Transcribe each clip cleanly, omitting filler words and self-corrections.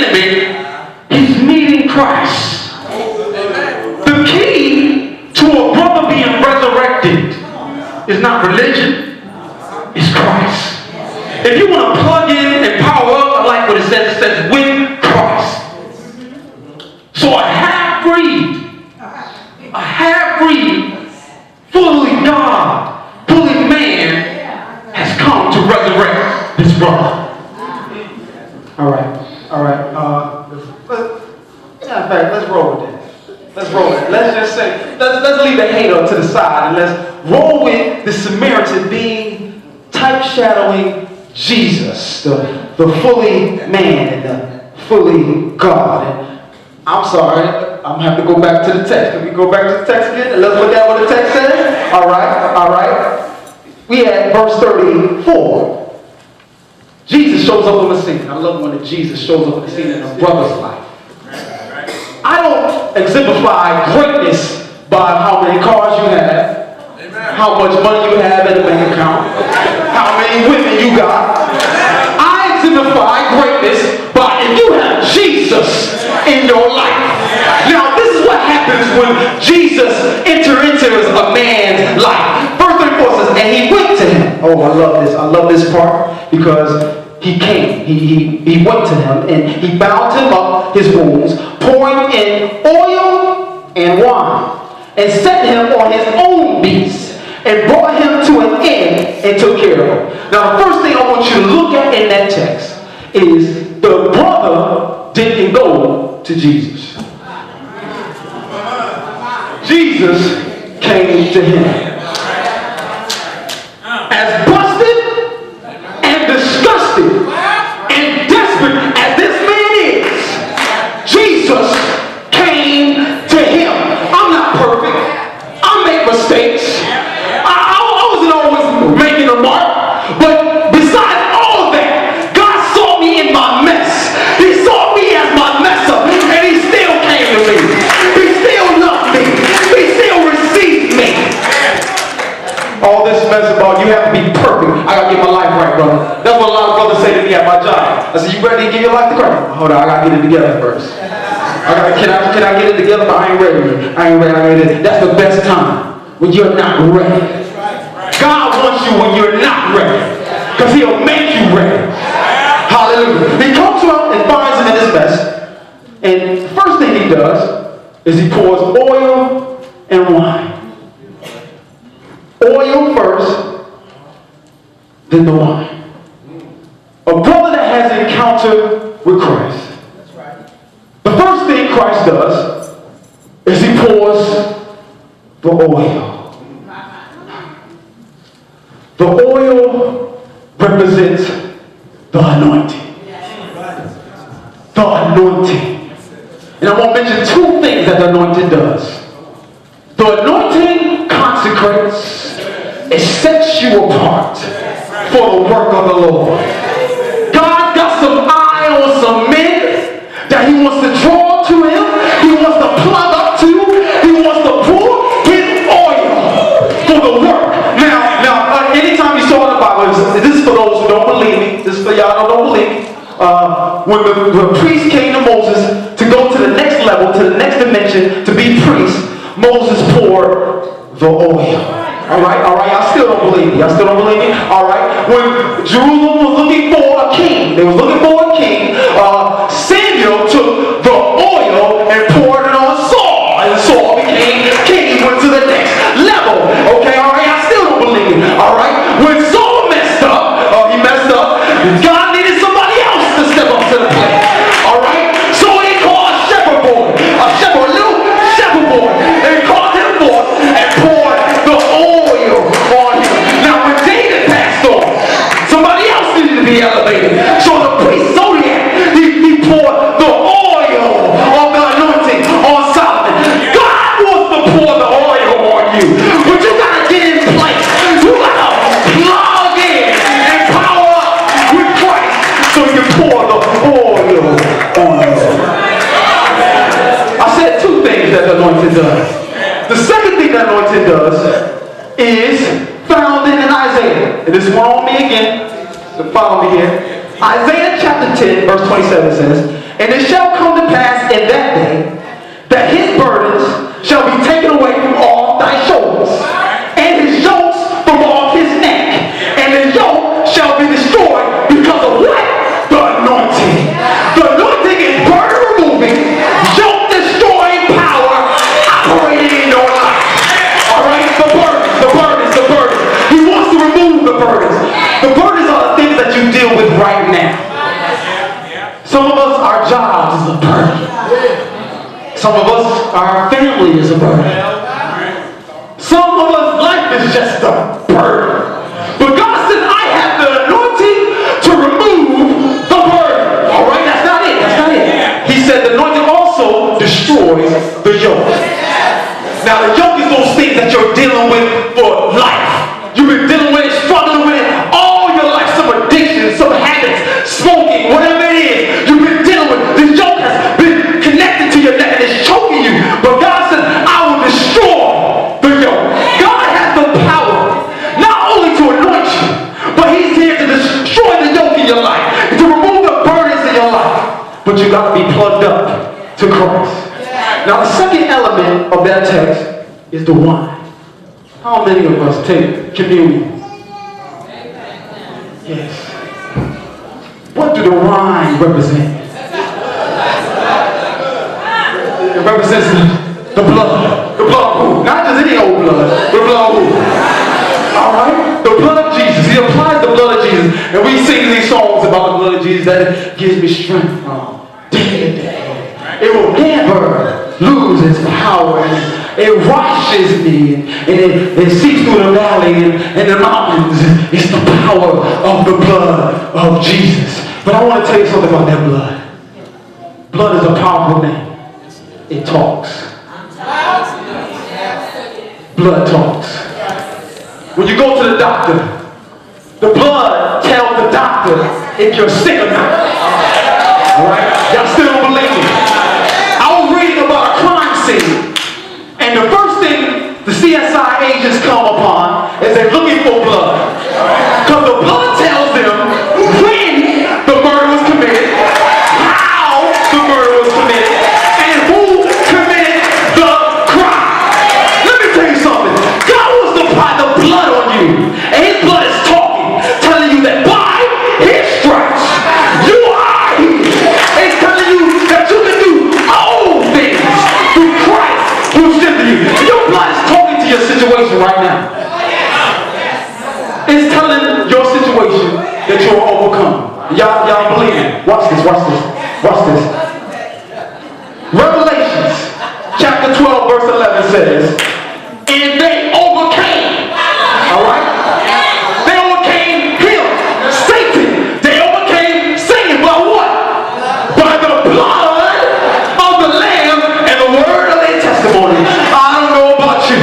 enemy, he's meeting Christ. The key to a brother being resurrected is not religion, it's Christ. If you want to plug in and power up, I like what it says with Christ. So a half-breed, fully God, fully man, has come to resurrect this brother. All right. Let's roll with that. Let's roll with it. Let's just say, let's leave the hater to the side and let's roll with the Samaritan being type shadowing Jesus, the fully man and the fully God. And I'm sorry, I'm going to have to go back to the text. Can we go back to the text again? And let's look at what the text says. All right. We had verse 34. Jesus shows up on the scene. I love when Jesus shows up on the scene in a brother's life. I don't exemplify greatness by how many cars you have, how much money you have in the bank account, how many women you got. I exemplify greatness by if you have Jesus in your life. Now, this is what happens when Jesus enters into a man's life. Verse 34 says, and he went to him. Oh, I love this. I love this part because he came. He went to him and he bound him up his wounds, pouring in oil and wine, and set him on his own beast, and brought him to an inn and took care of him. Now, the first thing I want you to look at in that text is the brother didn't go to Jesus. Jesus came to him. As busted and disgusted and desperate as this man is, Jesus came to him. I'm not perfect. I make mistakes. I wasn't always making a mark. But besides all of that, God saw me in my mess. He saw me as my mess up. And he still came to me. He still loved me. He still received me. All this mess about you have to be perfect. I gotta get my life right, brother. That's what a lot of brothers say to me at my job. I said, you ready to get your life to Christ? Hold on, I gotta get it together first. Can I get it together? But I ain't ready. That's the best time when you're not ready. God wants you when you're not ready, because he'll make you ready. Hallelujah. He comes up and finds him in his mess, and the first thing he does is he pours oil and wine. Oil first, then the wine. A brother that has an encounter with Christ. The first thing Christ does is he pours the oil. The oil represents the anointing. The anointing. And I want to mention two things that the anointing does. The anointing consecrates. It sets you apart for the work of the Lord. God got some eye on some men that he wants to draw to him. He wants to plug up to. He wants to pour his oil for the work. Now, anytime you saw in the Bible, this is for those who don't believe me. This is for y'all who don't believe me. When the priest came to Moses to go to the next level, to the next dimension, to be priest, Moses poured the oil. All right, y'all still don't believe me. All right, when Jerusalem was looking for a king, they was looking for a king. Samuel took the oil and poured it on Saul, and Saul became king. He went to the next level. Okay, all right, I still don't believe me. All right, when Saul messed up, God needed somebody else to step up to the plate. All right, so he called a shepherd boy, little shepherd boy, and he called him forth and poured the oil on him. Now, when David passed on, somebody else needed to be elevated. So the priest Zodiac, he poured the oil of the anointing on Solomon. God wants to pour the oil on you, but you gotta get in place. You gotta plug in and power up with Christ so you can pour the oil on you. I said two things that the anointing does. The second thing that anointing does is found in Isaiah. And this one on me again. So follow me here. Isaiah chapter 10, verse 27 says, And it shall come to pass in that day that his burdens shall be taken away from off thy shoulders, and his yokes from off his neck, and the yoke shall be destroyed because of what? The anointing. The anointing is burden removing, yoke destroying power operating in your life. Alright? The burdens. He wants to remove the burdens. The burdens are the things that you deal with right now. Some of us, our jobs is a burden. Some of us, our family is a burden. Some of us, life is just a burden. But God says, I have the anointing to remove the burden. Alright, that's not it. He said the anointing also destroys the yoke. Now the yoke is those things that you're dealing with for life. You've been dealing with it, struggling with it all your life. Some addictions, some habits, smoking, whatever it is. You've been dealing with. This yoke has been connected to your neck and it's choking you. But God says, I will destroy the yoke. God has the power not only to anoint you, but He's here to destroy the yoke in your life, to remove the burdens in your life. But you got to be plugged up to Christ. Now the second element of that text is the wine. How many of us take communion? Yes. What do the wine represent? It represents the blood. The blood of who? Not just any old blood. The blood of who? Alright? The blood of Jesus. He applies the blood of Jesus. And we sing these songs about the blood of Jesus that gives me strength from day to day. It will never lose its power, and it washes me, and it seeps through the valley and the mountains. It's the power of the blood of Jesus. But I want to tell you something about that blood. Blood is a powerful name. It talks. Blood talks. When you go to the doctor, the blood tells the doctor if you're sick or not. Alright? Y'all still don't believe me? I was reading about a crime scene, and the first thing the CSI agents come upon is they're looking for blood. Because the blood tells them when the murder was committed, how the murder was committed, and who committed the crime. Let me tell you something. God wants to apply the blood on you, and His blood is talking, telling you that by His stripes you are healed. It's telling you that you can do all things through Christ who strengthens you. Your blood is talking to your situation right now. It's telling your situation that you're overcome. Y'all believe it. Watch this. Revelations chapter 12 verse 11 says, and they overcame. Alright? They overcame him, Satan. They overcame Satan by what? By the blood of the Lamb and the word of their testimony. I don't know about you.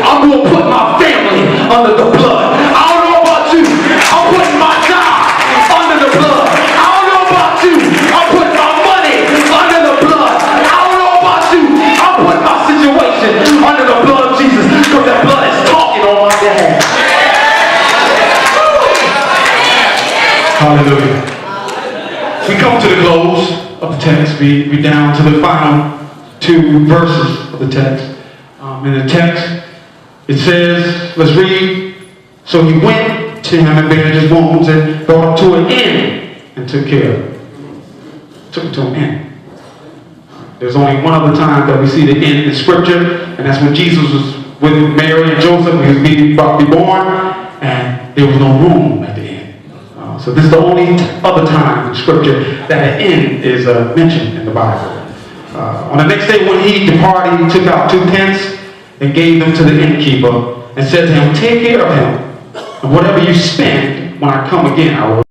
I'm going to put my family under the blood. I don't know about you. I'm putting my job under the blood. I don't know about you. I'm putting my money under the blood. I don't know about you. I'm putting my situation under the blood of Jesus, because that blood is talking on my behalf. Hallelujah. We come to the close of the text. We down to the final two verses of the text. In the text, it says, let's read. So he went to him and bandaged his wounds and brought him to an inn and took care of him. Took him to an inn. There's only one other time that we see the inn in Scripture, and that's when Jesus was with Mary and Joseph. He was about to be born, and there was no room at the inn. So this is the only other time in Scripture that an inn is mentioned in the Bible. On the next day when he departed, he took out 2 pence and gave them to the innkeeper and said to him, take care of him, and whatever you spend, when I come again, I will